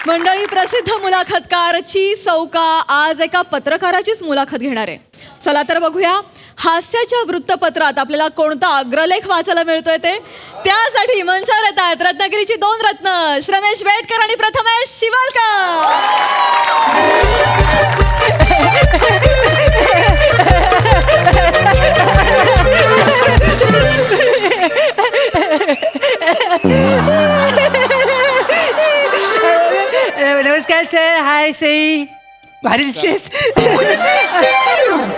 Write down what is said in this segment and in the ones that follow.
मंडळी, प्रसिद्ध मुलाखतकारची सौका आज एका पत्रकाराचीच मुलाखत घेणार आहे. चला तर बघूया हास्याच्या वृत्तपत्रात आपल्याला कोणता अग्रलेख वाचायला मिळतोय ते. त्यासाठी मंचावर येत आहेत रत्नागिरीची दोन रत्न श्रमेश वेटकर आणि प्रथमेश नमस्कार सर. हाय सई. भारी दिसतेस.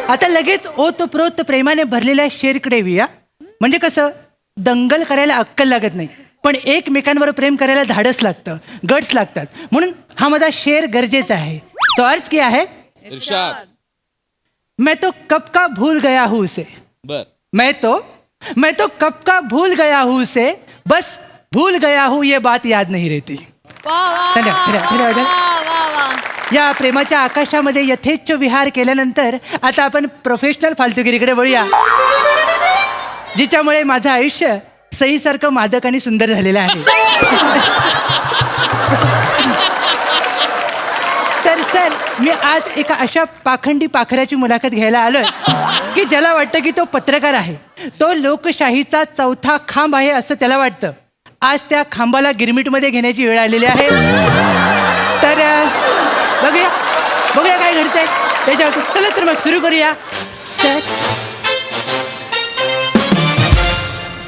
आता लगेच ओतप्रोत प्रेमाने भरलेल्या शेरकडे येऊया. म्हणजे कसं दंगल करायला अक्कल लागत नाही, पण एकमेकांवर प्रेम करायला धाडस लागतं, गट्स लागतात. म्हणून हा माझा शेर गरजेचा आहे. तो अर्ज किया है, इरशाद. मैं तो कब का भूल गया हूँ उसे. बर. मैं तो कब का भूल गया हूँ उसे, बस भूल गया हूँ ये बात याद नहीं रहती. धन्यवाद. या प्रेमाच्या आकाशामध्ये यथेच्छ विहार केल्यानंतर आता आपण प्रोफेशनल फालतुगिरीकडे वळूया, जिच्यामुळे माझं आयुष्य सईसारखं मादक आणि सुंदर झालेलं आहे. तर सर, मी आज एका अशा पाखंडी पाखराची मुलाखत घ्यायला आलोय की ज्याला वाटतं की तो पत्रकार आहे, तो लोकशाहीचा चौथा खांब आहे असं त्याला वाटतं. आज त्या खांबाला गिरमिटमध्ये घेण्याची वेळ आलेली आहे. तर बघूया काय घडतंय त्याच्यावर. चला तर मग सुरू करूया. सर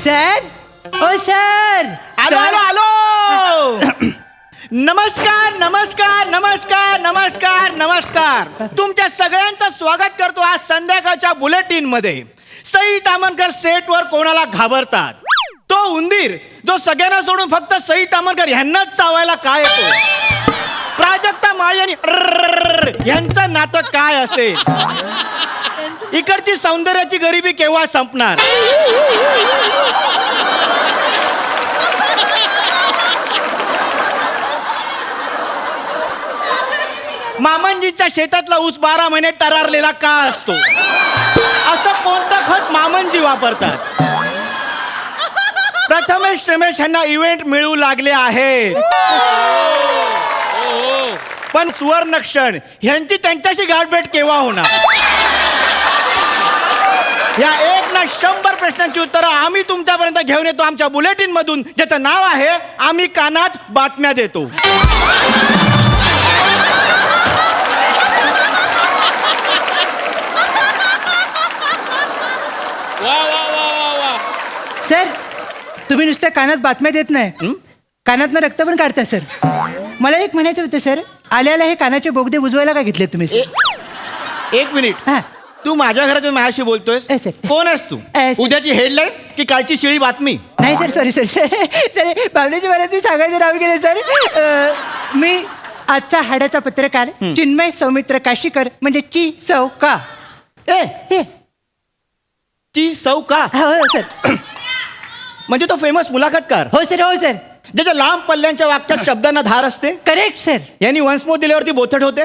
सर ओ सर. आलो आलो आलो. नमस्कार नमस्कार नमस्कार नमस्कार नमस्कार. तुमच्या सगळ्यांचं स्वागत करतो आज संध्याकाळच्या बुलेटिन मध्ये. सई तामणकर सेटवर कोणाला घाबरतात? तो उंदीर जो सगळ्यांना सोडून फक्त सई तामणकर ह्यांनाच चावायला काय येतो? प्राजक्ता माळी आणि ह्यांचं नातं काय असेल? इकडची सौंदर्याची गरिबी केव्हा संपणार? मामनजीच्या शेतातला ऊस 12 महिने टरारलेला का असतो? असं कोणतं खत मामनजी वापरतात? प्रथमेश रमेश यांना इव्हेंट मिळू लागले आहेत, पण सुवर्णक्षण ह्यांची त्यांच्याशी गाठभेट केव्हा होणार? या 1 ना 100 प्रश्नांची उत्तरं आम्ही तुमच्यापर्यंत घेऊन येतो आमच्या बुलेटिन मधून, ज्याचं नाव आहे आम्ही कानात बातम्या देतो. वा वा वा वा वा. सर, तुम्ही नुसत्या कानात बातम्या देत नाही, कानातनं रक्त पण काढता सर. मला एक म्हणायचं होतं सर, आल्याला हे कानाचे बोगदे बुजवायला का घेतले तुम्ही सर? 1 मिनिट. हा. तू माझ्या घरात येऊन माझ्याशी बोलतोयस? ए, सर. कोण आहेस तू? ए, सर. उद्याची हेडलाईन की कालची शिळी बातमी? नाही सर, सॉरी सर. सर बाबलेजी, मला तुम्ही सांगायचं नाव गेले सर. मी आजचा हाडाचा पत्रकार चिन्मय सौमित्र काशीकर, म्हणजे ची सौका. ए ची सौका. हो सर. म्हणजे तो फेमस मुलाखतकार हो सर, हो सर. ज्याच्या लांब पल्ल्यांच्या वाक्यात शब्दांना धार असते. Correct sir. यांनी वन्स मोर दिल्यावरती बोथट होते.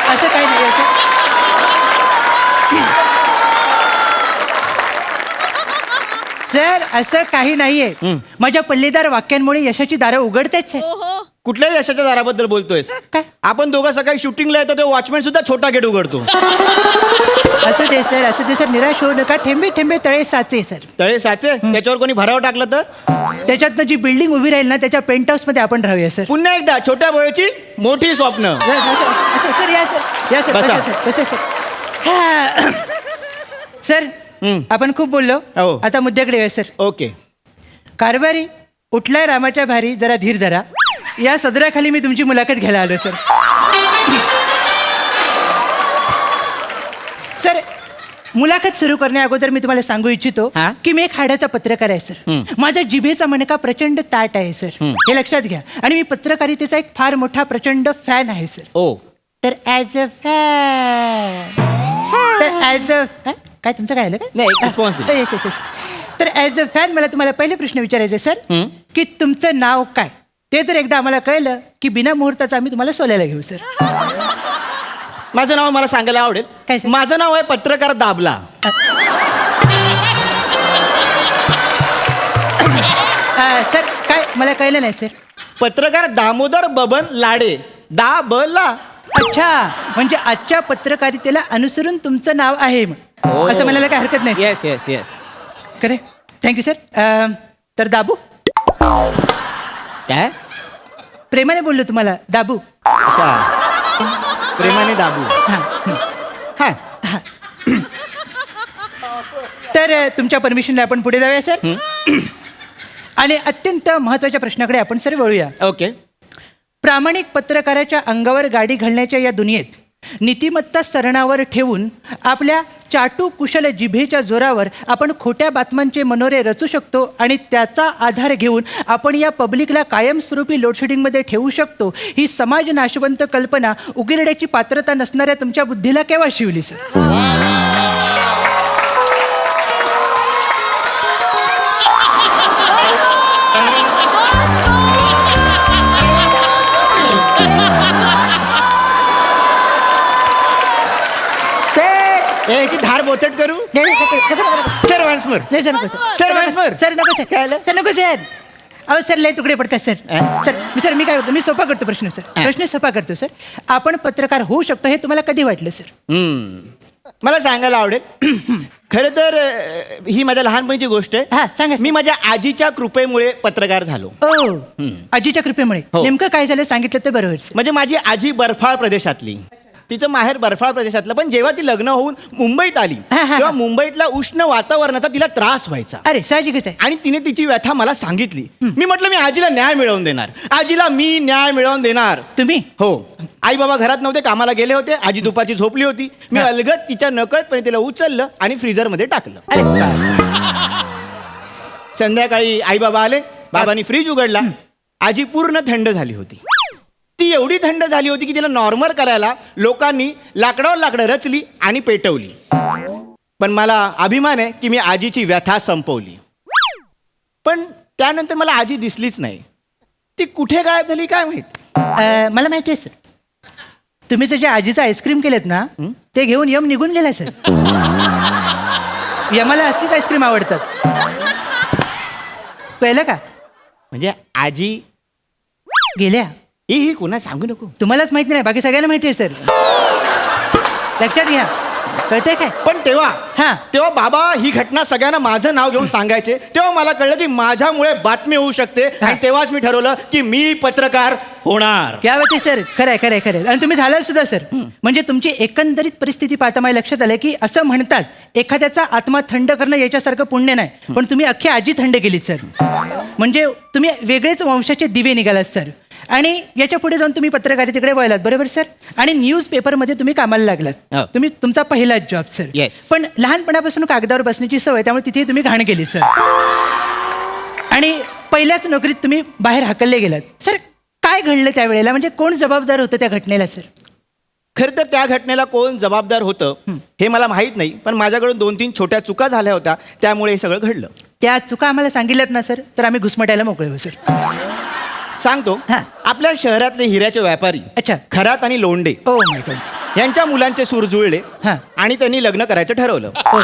असं काही नाही सर. सर असं काही नाहीये. माझ्या पल्लेदार वाक्यांमुळे यशाची दारं उघडतेच सर. कुठल्याही यशाच्या दाराबद्दल बोलतोयस? काय? आपण दोघं सकाळी शूटिंगला येतो तेव्हा वॉचमॅन सुद्धा छोटा गेट उघडतो. असं ते सर, असं ते सर. निराश होऊ नका. थेंबे थेंबे तळे साचे सर. तळे साचे त्याच्यावर कोणी भराव टाकलं तर? त्याच्यातनं जी बिल्डिंग उभी राहील ना, त्याच्या पेंट हाऊस मध्ये आपण राहूया सर. पुन्हा एकदा छोट्या बोयाची मोठी स्वप्न. सर या सर, या सर. बसा. बसा सर. हा. सर आपण खूप बोललो, हो. आता मुद्द्याकडे येऊया सर. ओके. कारभारी उठलाय रामाच्या भारी, जरा धीर जरा, या सदराखाली मी तुमची मुलाखत घ्यायला आलो सर. सर मुलाखत सुरू करण्या अगोदर मी तुम्हाला सांगू इच्छितो हा? की मी एक हाडाचा पत्रकार आहे सर. माझा जिभेचा मणका प्रचंड ताट आहे सर. हे लक्षात घ्या. आणि मी पत्रकारितेचा एक फार मोठा प्रचंड फॅन आहे सर. ओ. तर ॲज अ फॅन, तर ॲज अ काय तुमचं काय आलं काय? नाही, एक response दिला. Yes, yes, yes. तर ॲज अ फॅन मला तुम्हाला पहिले प्रश्न विचारायचे सर की तुमचं नाव काय? ते जर एकदा आम्हाला कळलं की बिना मुहूर्ताचं आम्ही तुम्हाला सोलायला घेऊ सर. माझं नाव मला सांगायला आवडेल. काय सर? माझं नाव आहे पत्रकार दाबला. सर काय मला कळलं नाही सर. पत्रकार दामोदर बबन लाडे. दाबला. अच्छा, म्हणजे आजच्या पत्रकारितेला अनुसरून तुमचं नाव आहे मग. असं म्हणायला काही हरकत नाही. Yes yes yes. खरे, थँक्यू सर. तर दाबू, काय? प्रेमाने बोललो तुम्हाला, दाबू. अच्छा, प्रेमाने दाबू. हां, हा. तर तुमच्या परमिशनला आपण पुढे जाऊया सर. आणि अत्यंत महत्त्वाच्या प्रश्नाकडे आपण सर वळूया. ओके. प्रामाणिक पत्रकाराच्या अंगावर गाडी घालण्याच्या या दुनियेत नीतिमत्ता सरणावर ठेवून आपल्या चाटू कुशल जिभेच्या जोरावर आपण खोट्या बातम्यांचे मनोरे रचू शकतो आणि त्याचा आधार घेऊन आपण या पब्लिकला कायमस्वरूपी लोडशेडिंगमध्ये ठेवू शकतो. ही समाज नाशवंत कल्पना उगिरड्याची पात्रता नसणाऱ्या तुमच्या बुद्धीला केव्हा शिवली सर? याची धार बोचट करू. Sir once more. नाही सर, नको sir. Sir once more. Sir नको सर. काय आलं? सर नको सर. अहो सर, लय तुकडे पडतात सर. सर मी काय करतो, मी सोपा करतो प्रश्न सर. प्रश्न सोपा करतो सर. आपण पत्रकार होऊ शकतो हे तुम्हाला कधी वाटलं सर? मला सांगायला आवडेल. खरं तर ही माझ्या लहानपणीची गोष्ट हा, आहे. सांगा सर. मी माझ्या आजीच्या कृपेमुळे पत्रकार झालो. ओ, आजीच्या कृपेमुळे. हो. नेमकं काय झालं सांगितलं तर बरोबर सर. म्हणजे माझी आजी बर्फाळ प्रदेशातली. तिचं माहेर बर्फाळ प्रदेशातलं. पण जेव्हा ती लग्न होऊन मुंबईत आली हा, हा. तेव्हा मुंबईतल्या उष्ण वातावरणाचा तिला त्रास व्हायचा. अरे साहजिकच आहे. आणि तिने तिची व्यथा मला सांगितली. मी म्हटलं मी आजीला न्याय मिळवून देणार. आजीला मी न्याय मिळवून देणार. तुम्ही? हो. आई बाबा घरात नव्हते, कामाला गेले होते. आजी दुपारची झोपली होती. मी हा. अलगद तिच्या नकळतपणे तिला उचललं आणि फ्रीजरमध्ये टाकलं. अरे बा. संध्याकाळी आई बाबा आले. बाबांनी फ्रीज उघडला. आजी पूर्ण थंड झाली होती. ती एवढी थंड झाली होती की तिला नॉर्मल करायला लोकांनी लाकडावर लाकडं रचली आणि पेटवली. पण मला अभिमान आहे की मी आजीची व्यथा संपवली. पण त्यानंतर मला आजी दिसलीच नाही. ती कुठे गायब झाली काय माहित. मला माहिती आहे सर, तुम्ही जे आजीचं आईस्क्रीम केलेत ना ते घेऊन यम निघून गेला सर. यमाला असलीच आईस्क्रीम आवडतात. कळलं का? म्हणजे आजी गेल्या. ही कुणा सांगू नको. तुम्हालाच माहिती नाही, बाकी सगळ्यांना माहिती आहे सर. लक्षात घ्या. कळतंय काय? पण तेव्हा हा. तेव्हा बाबा ही घटना सगळ्यांना माझं नाव घेऊन सांगायचे. तेव्हा मला कळलं की माझ्यामुळे बातमी होऊ शकते. आणि तेव्हाच मी ठरवलं की मी पत्रकार होणार. क्या बात आहे सर. खरंय खरंय खरंय. आणि तुम्ही झाला सुद्धा सर. म्हणजे तुमची एकंदरीत परिस्थिती पाहता मला लक्षात आलं की असं म्हणतात एखाद्याचा आत्मा थंड करणं याच्यासारखं पुण्य नाही. पण तुम्ही अख्खी आजी थंड केली सर. म्हणजे तुम्ही वेगळेच वंशाचे दिवे निघालात सर. आणि याच्या पुढे जाऊन तुम्ही पत्रकारितेकडे वळलात. बरोबर सर. आणि न्यूज पेपरमध्ये तुम्ही कामाला लागलात. हो. तुम्ही तुमचा पहिलाच जॉब सर. Yes. पण लहानपणापासून कागदावर बसण्याची सवय, त्यामुळे तिथे तुम्ही घाण केली सर. आणि पहिल्याच नोकरीत तुम्ही बाहेर हाकलले गेलात सर. काय घडलं त्यावेळेला? म्हणजे कोण जबाबदार होतं त्या घटनेला सर? खरं तर त्या घटनेला कोण जबाबदार होतं हे मला माहीत नाही. पण माझ्याकडून 2-3 छोट्या चुका झाल्या होत्या, त्यामुळे हे सगळं घडलं. त्या चुका आम्हाला सांगितल्यात ना सर, तर आम्ही घुसमटायला मोकळे हो सर. सांगतो. हा. आपल्या शहरातले हिऱ्याचे व्यापारी अच्छा. खरात आणि लोंढे ओ माय गॉड. यांच्या मुलांचे सूर जुळले हा. आणि त्यांनी लग्न करायचं ठरवलं. हो.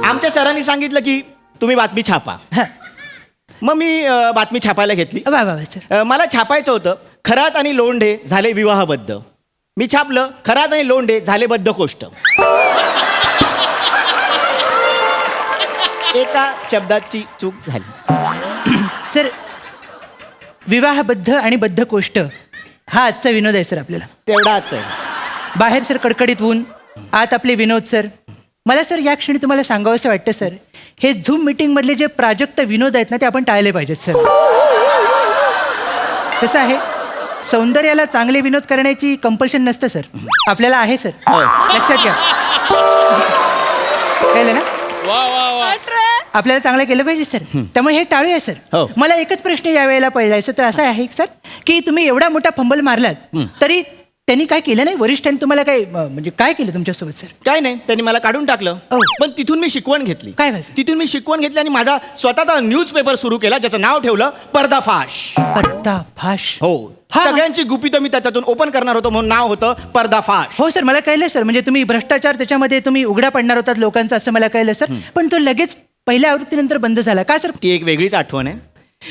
आमच्या सरांनी सांगितलं की तुम्ही बातमी छापा. हा. मग मी बातमी छापायला घेतली. वा वा वा सर. मला छापायचं होतं खरात आणि लोंढे झाले विवाहबद्ध. मी छापलं खरात आणि लोंढे झाले बद्धकोष्ठ. एका शब्दाची चूक झाली. सर, विवाहबद्ध आणि बद्धकोष्ठ हा आजचा विनोद आहे सर आपल्याला. तेवढाच आहे. बाहेर सर कडकडीत ऊन, आत आपले विनोद सर. मला सर या क्षणी तुम्हाला सांगावंसं वाटतं सर, हे झूम मीटिंगमधले जे प्राजक्त विनोद आहेत ना ते आपण टाळले पाहिजेत सर. कसं आहे, सौंदर्याला चांगले विनोद करण्याची कंपल्शन नसतं सर. आपल्याला आहे सर. लक्षात घ्या. कळलं ना? वा वा वा. आपल्याला चांगलं केलं पाहिजे सर. त्यामुळे हे टाळूया सर. हो. मला एकच प्रश्न यावेळेला पडलाय सर, तर असा आहे सर की तुम्ही एवढा मोठा फंबल मारलात तरी त्यांनी काय केलं नाही? वरिष्ठांनी तुम्हाला काय म्हणजे काय केलं तुमच्यासोबत सर? काय नाही, त्यांनी मला काढून टाकलं. हो. पण तिथून मी शिकवण घेतली. काय झालं? तिथून मी शिकवण घेतली आणि माझा स्वतःचा न्यूज पेपर सुरू केला, ज्याचं नाव ठेवलं पर्दाफाश. पर्दाफाश. हो. हा. सगळ्यांची गुपितं मी त्याच्यातून ओपन करणार होतो, म्हणून नाव होतं पर्दाफाश. हो सर, मला कळलं सर. म्हणजे तुम्ही भ्रष्टाचार त्याच्यामध्ये तुम्ही उघडा पडणार होतात लोकांचा, असं मला कळलं सर. पण तो लगेच पहिल्या आवृत्तीनंतर बंद झाला का सर? ती एक वेगळीच आठवण आहे.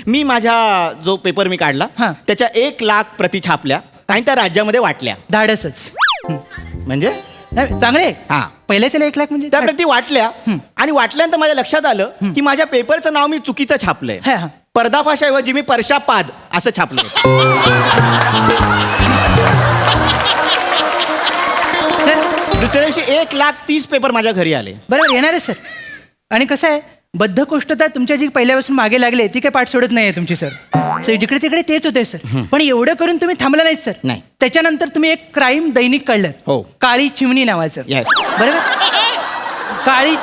मी माझ्या जो पेपर मी काढला हा. त्याच्या 1,00,000 प्रती छापल्या आणि त्या राज्यामध्ये वाटल्या. धाडसच म्हणजे नाही, चांगले हा. पहिल्या त्याला 1,00,000 म्हणजे त्या प्रती वाटल्या आणि वाटल्यानंतर माझ्या लक्षात आलं की माझ्या पेपरचं नाव मी चुकीचं छापलंय. हा, हा. पर्दाफाशाऐवजी मी परशापाद असं छापलंय. सर दुसऱ्या दिवशी 1,30,000 पेपर माझ्या घरी आले. बरोबर येणार आहे सर. आणि कसं आहे बद्धकोष्ठता तुमच्या जी पहिल्यापासून मागे लागली ती काय पाठ सोडत नाही आहे तुमची सर. सर जिकडे तिकडे तेच होते सर. पण एवढं करून तुम्ही थांबला नाहीत सर. नाही. त्याच्यानंतर तुम्ही एक क्राईम दैनिक काढलं. हो. काळी चिमणी नावाचं. Yes. बरोबर काळी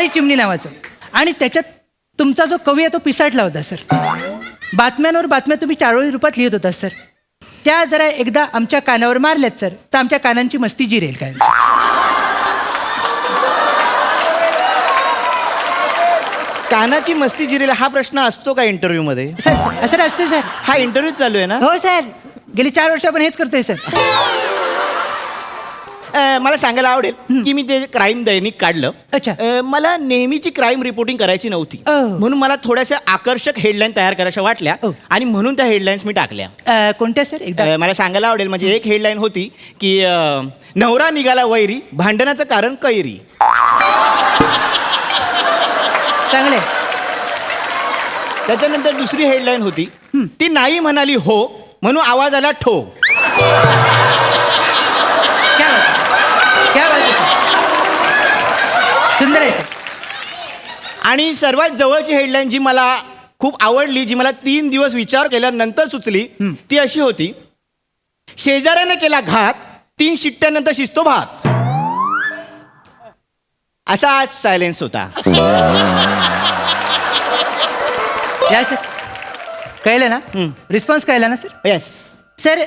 चिमणी नावाचं. आणि त्याच्यात तुमचा जो कवी आहे तो पिसाटला होता सर. बातम्यांवर बातम्या तुम्ही 4 रूपात लिहित होता सर. त्या जरा एकदा आमच्या कानावर मारल्यात सर तर आमच्या कानांची मस्ती जिरेल काय. कानाची मस्ती जिरेल हा प्रश्न असतो का इंटरव्ह्यू मध्ये? सर सर असं असते सर. हा इंटरव्ह्यू चालू आहे ना? हो सर गेली 4 वर्ष आपण हेच करतोय सर. मला सांगायला आवडेल की मी ते क्राईम दैनिक काढलं. अच्छा. मला नेहमीची क्राईम रिपोर्टिंग करायची नव्हती. म्हणून मला थोड्याशा आकर्षक हेडलाईन तयार करायच्या वाटल्या आणि म्हणून त्या हेडलाईन्स मी टाकल्या. कोणत्या सर एकदा मला सांगायला आवडेल म्हणजे एक हेडलाईन होती की नवरा निघाला वैरी भांडणाचं कारण कैरी. चांगले. त्याच्यानंतर दुसरी हेडलाईन होती ती नाही म्हणाली हो म्हणून आवाज आला ठो. क्या बात आहे. सुंदर आहे सर. आणि सर्वात जवळची हेडलाईन जी मला खूप आवडली जी मला 3 दिवस विचार केल्यानंतर सुचली ती अशी होती शेजाऱ्याने केला घात 3 शिट्ट्यानंतर शिजतो भात. असा आज सायलेन्स होता. या सर कळलं ना. रिस्पॉन्स कळला ना सर. येस. सर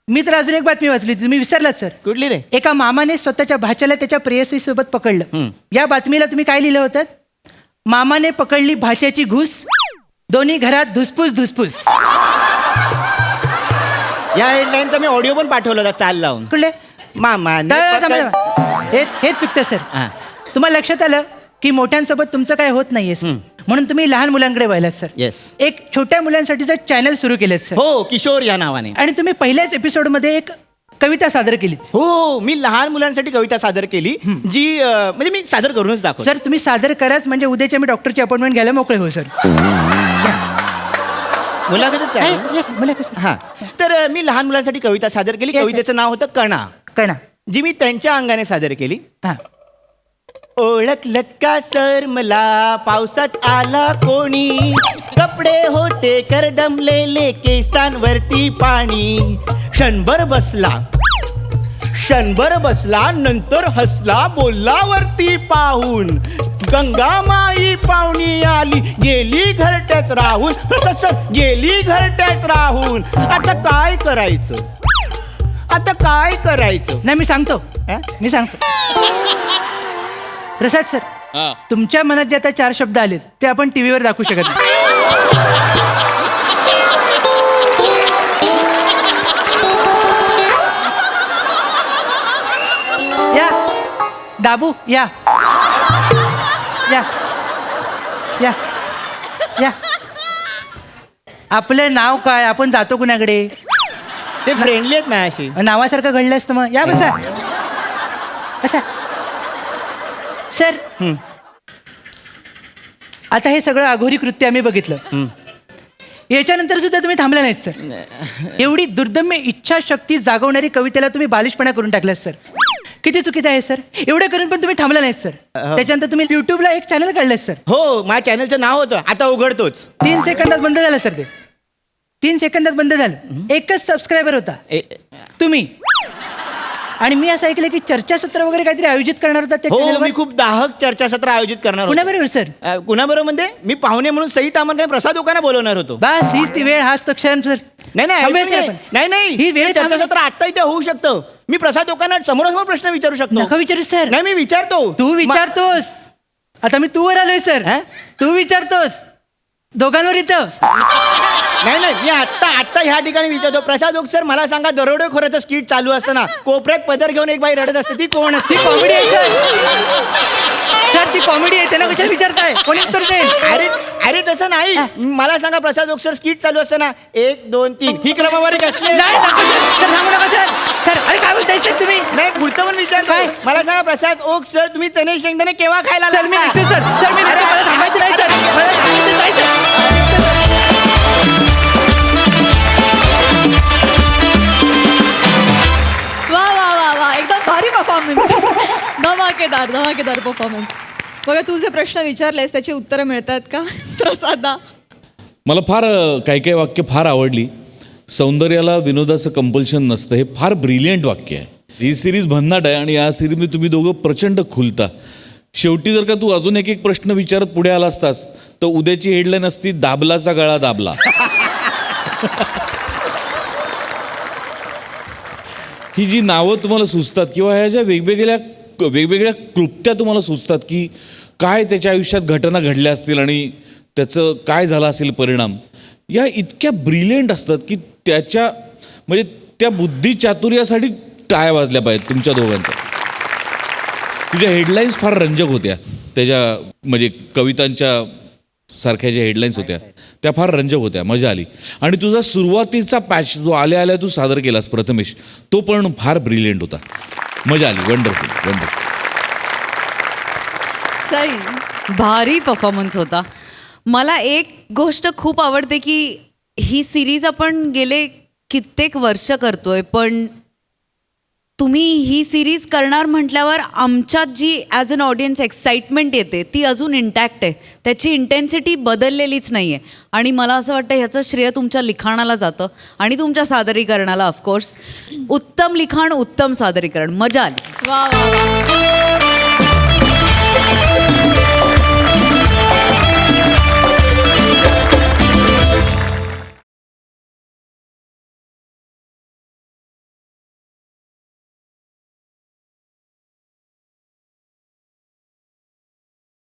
मी तर अजून एक बातमी वाचली होती तुम्ही विसरलात सर. कुठली रे? एका मामाने स्वतःच्या भाच्याला त्याच्या प्रेयसी सोबत पकडलं. या बातमीला तुम्ही काय लिहिलं होतं? मामाने पकडली भाच्याची घुस दोन्ही घरात धुसफूस धुसफूस. या हेडलाईनचा मी ऑडिओ पण पाठवला होता चाल लावून. कुठले मामाने हेच चुकतं सर. हा. तुम्हाला लक्षात आलं की मोठ्यांसोबत तुमचं काय होत नाहीये सर. म्हणून तुम्ही लहान मुलांकडे वळलात सर. Yes. एक छोट्या मुलांसाठीचं चॅनल सुरू केलं सर. हो किशोर या नावाने. आणि तुम्ही पहिल्याच एपिसोडमध्ये एक कविता सादर केली. हो मी लहान मुलांसाठी कविता सादर केली जी म्हणजे मी सादर करूनच दाखव. सर तुम्ही सादर कराच म्हणजे उद्याच्या मी डॉक्टरची अपॉइंटमेंट घ्यायला मोकळे हो सर. मुलाखतच आहे. Yes, मला कसं हा तर मी लहान मुलांसाठी कविता सादर केली. Yes, sir. कवितेचं नाव होतं कणा कळना. जी मी त्यांच्या अंगाने सादर केली. हा ओळखलत का सर मला पावसात आला कोणी कपडे होते करडमलेले केसांवरती पाणी क्षणभर बसला नंतर हसला बोलला वरती पाहून गंगामाई पाहुणी आली गेली घरट्यात राहून आता काय करायचं नाही मी सांगतो. प्रसाद सर हा. तुमच्या मनात जे आता 4 शब्द आलेत ते आपण टीव्हीवर दाखवू शकत नाही. या दाबू या या या या. आपलं नाव काय आपण जातो कुणाकडे ते फ्रेंडली आहेत माझ्याशी. नावासारखं घडलं असतं मग. या बसा बसा. सर आता हे सगळं अघोरी कृत्य आम्ही बघितलं. याच्यानंतर सुद्धा तुम्ही थांबला नाहीत सर. एवढी दुर्दम्य इच्छाशक्ती जागवणारी कवितेला तुम्ही बालिशपणा करून टाकलात सर. किती चुकीचं आहे सर. एवढं करून पण तुम्ही थांबला नाहीत सर. त्याच्यानंतर तुम्ही युट्यूबला एक चॅनल काढलं सर. हो माझ्या चॅनलचं नाव होतं आता उघडतोच. 3 सेकंदात बंद झालं सर. ते 3 सेकंदात बंद झालं. एकच सबस्क्रायबर होता तुम्ही. आणि मी असं ऐकलं की चर्चासत्र वगैरे काहीतरी आयोजित करणार होता त्या हो channel वर. मी खूप दाहक चर्चासत्र आयोजित करणार होतो. कुणाबरोबर सर? कुणाबरोबर म्हणजे मी पाहुणे म्हणून सई तामण काही प्रसाद ओकांना बोलवणार होतो. बस हीच ती वेळ हाच तो क्षण सर. नाही ही वेळ हे चर्चासत्र आता इथे होऊ शकतं. मी प्रसाद ओकांना समोरासमोर प्रश्न विचारू शकतो. नका विचारू सर. नाही मी विचारतो. तू विचारतोस. आता मी तू वर आलोय सर. तू विचारतोस दोघांवर इथं. नाही मी आत्ता ह्या ठिकाणी विचारतो. प्रसाद ओक सर मला सांगा दरोडेखोराचं स्किट चालू असताना कोपऱ्यात पदर घेऊन एक बाई रडत असते ती कोण असते? कॉमेडी आहे सर. सर ती कॉमेडी आहे, त्यांना कशाला विचारताय? कोणी उत्तर देईल? अरे अरे तसं नाही. मला सांगा, प्रसाद ओक सर स्किट चालू असताना 1 2 3 ही क्रमवारी कसली आहे? नाही नका सर, सर सांगू नका सर. सर अरे काय बोलताय सर तुम्ही? नाही, पुढचं पण विचार काय? मला सांगा, प्रसाद ओक सर, तुम्ही चणे शेंगदाणे केव्हा खायला सर मी लागला? निघते सर, सर मी निघते. मला सांगायचं नाही सर, मला सांगायचं नाही सर. वा वा वा वा, एकदम भारी परफॉर्मन्स. धमाकेदार परफॉर्मन्स. बघा, तू जे प्रश्न विचारलेस त्याची उत्तरं मिळतात का प्रसादा? मला फार काही काही वाक्य फार आवडली. सौंदर्याला विनोदाचं कंपल्शन नसतं, हे फार ब्रिलियंट वाक्य आहे. ही सिरीज भन्नाट आहे आणि या सिरीजमध्ये तुम्ही दोघं प्रचंड खुलता. शेवटी जर का तू अजून एक प्रश्न विचारत पुढे आला असतास तर उद्याची हेडलाईन असती, दाबलाचा गळा दाबला. ही जी नावं तुम्हाला सुचतात किंवा ह्या ज्या वेगवेगळ्या क्लुप्त्या तुम्हाला सुचतात की काय त्याच्या आयुष्यात घटना घडल्या असतील आणि त्याचं काय झाला असेल परिणाम, या इतक्या ब्रिलियंट असतात की त्याच्या म्हणजे त्या बुद्धिचातुर्यासाठी टाळ्या वाजल्या पाहिजेत तुमच्या दोघांच्या. तुझ्या हेडलाईन्स फार रंजक होत्या, त्याच्या म्हणजे कवितांच्या सारख्या ज्या हेडलाईन्स होत्या त्या फार रंजक होत्या, मजा आली. आणि तुझा सुरुवातीचा पॅच जो आल्या तू सादर केलास प्रथमेश, तो पण फार ब्रिलियंट होता, मजा आली. वंडरफुल. सई, भारी परफॉर्मन्स होता. मला एक गोष्ट खूप आवडते की ही सिरीज आपण गेले कित्येक वर्ष करतोय, पण तुम्ही ही सिरीज करणार म्हटल्यावर आमच्यात जी ॲज अन ऑडियन्स एक्साइटमेंट येते ती अजून इंटॅक्ट आहे, त्याची इंटेन्सिटी बदललेलीच नाही आहे. आणि मला असं वाटतं ह्याचं श्रेय तुमच्या लिखाणाला जातं आणि तुमच्या सादरीकरणाला. ऑफकोर्स उत्तम लिखाण, उत्तम सादरीकरण, मजा आली. वा वा वा.